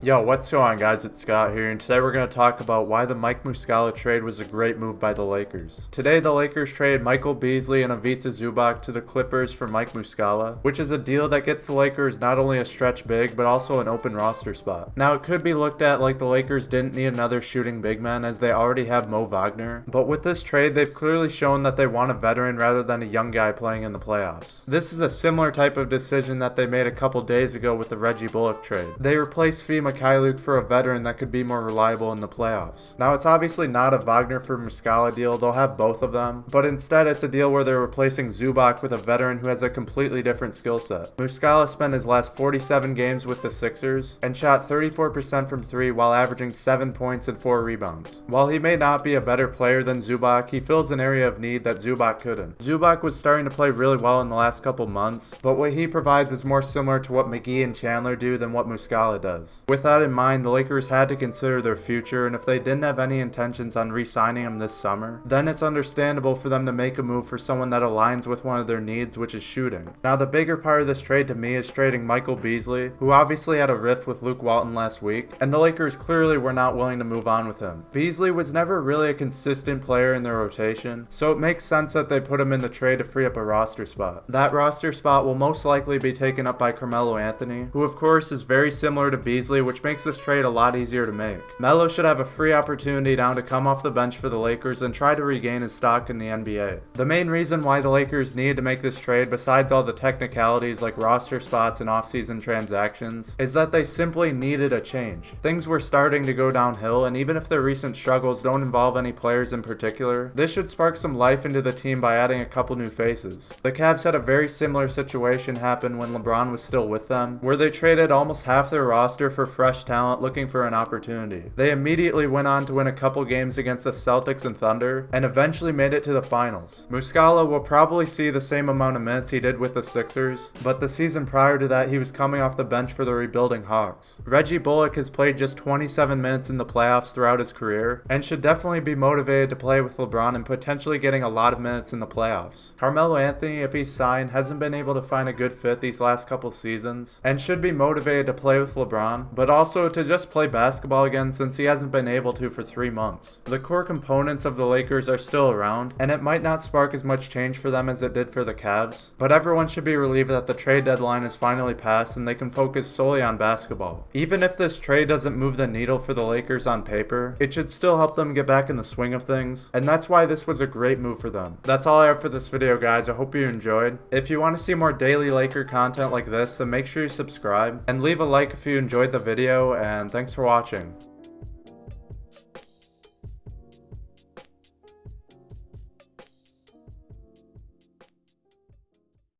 Yo, what's going on guys, it's Scott here, and today we're going to talk about why the Mike Muscala trade was a great move by the Lakers. Today the Lakers traded Michael Beasley and Ivica Zubac to the Clippers for Mike Muscala, which is a deal that gets the Lakers not only a stretch big, but also an open roster spot. Now it could be looked at like the Lakers didn't need another shooting big man as they already have Mo Wagner, but with this trade they've clearly shown that they want a veteran rather than a young guy playing in the playoffs. This is a similar type of decision that they made a couple days ago with the Reggie Bullock trade. They replaced Mikhailiuk for a veteran that could be more reliable in the playoffs. Now it's obviously not a Wagner for Muscala deal, they'll have both of them, but instead it's a deal where they're replacing Zubac with a veteran who has a completely different skill set. Muscala spent his last 47 games with the Sixers and shot 34% from 3 while averaging 7 points and 4 rebounds. While he may not be a better player than Zubac, he fills an area of need that Zubac couldn't. Zubac was starting to play really well in the last couple months, but what he provides is more similar to what McGee and Chandler do than what Muscala does. With that in mind, the Lakers had to consider their future, and if they didn't have any intentions on re-signing him this summer, then it's understandable for them to make a move for someone that aligns with one of their needs, which is shooting. Now the bigger part of this trade to me is trading Michael Beasley, who obviously had a rift with Luke Walton last week, and the Lakers clearly were not willing to move on with him. Beasley was never really a consistent player in their rotation, so it makes sense that they put him in the trade to free up a roster spot. That roster spot will most likely be taken up by Carmelo Anthony, who of course is very similar to Beasley, which makes this trade a lot easier to make. Melo should have a free opportunity now to come off the bench for the Lakers and try to regain his stock in the NBA. The main reason why the Lakers needed to make this trade, besides all the technicalities like roster spots and offseason transactions, is that they simply needed a change. Things were starting to go downhill, and even if their recent struggles don't involve any players in particular, this should spark some life into the team by adding a couple new faces. The Cavs had a very similar situation happen when LeBron was still with them, where they traded almost half their roster for fresh talent looking for an opportunity. They immediately went on to win a couple games against the Celtics and Thunder, and eventually made it to the finals. Muscala will probably see the same amount of minutes he did with the Sixers, but the season prior to that he was coming off the bench for the rebuilding Hawks. Reggie Bullock has played just 27 minutes in the playoffs throughout his career, and should definitely be motivated to play with LeBron and potentially getting a lot of minutes in the playoffs. Carmelo Anthony, if he's signed, hasn't been able to find a good fit these last couple seasons, and should be motivated to play with LeBron, but also to just play basketball again since he hasn't been able to for 3 months. The core components of the Lakers are still around, and it might not spark as much change for them as it did for the Cavs, but everyone should be relieved that the trade deadline is finally passed and they can focus solely on basketball. Even if this trade doesn't move the needle for the Lakers on paper, it should still help them get back in the swing of things, and that's why this was a great move for them. That's all I have for this video, guys. I hope you enjoyed. If you want to see more daily Laker content like this, then make sure you subscribe and leave a like if you enjoyed the video, and thanks for watching.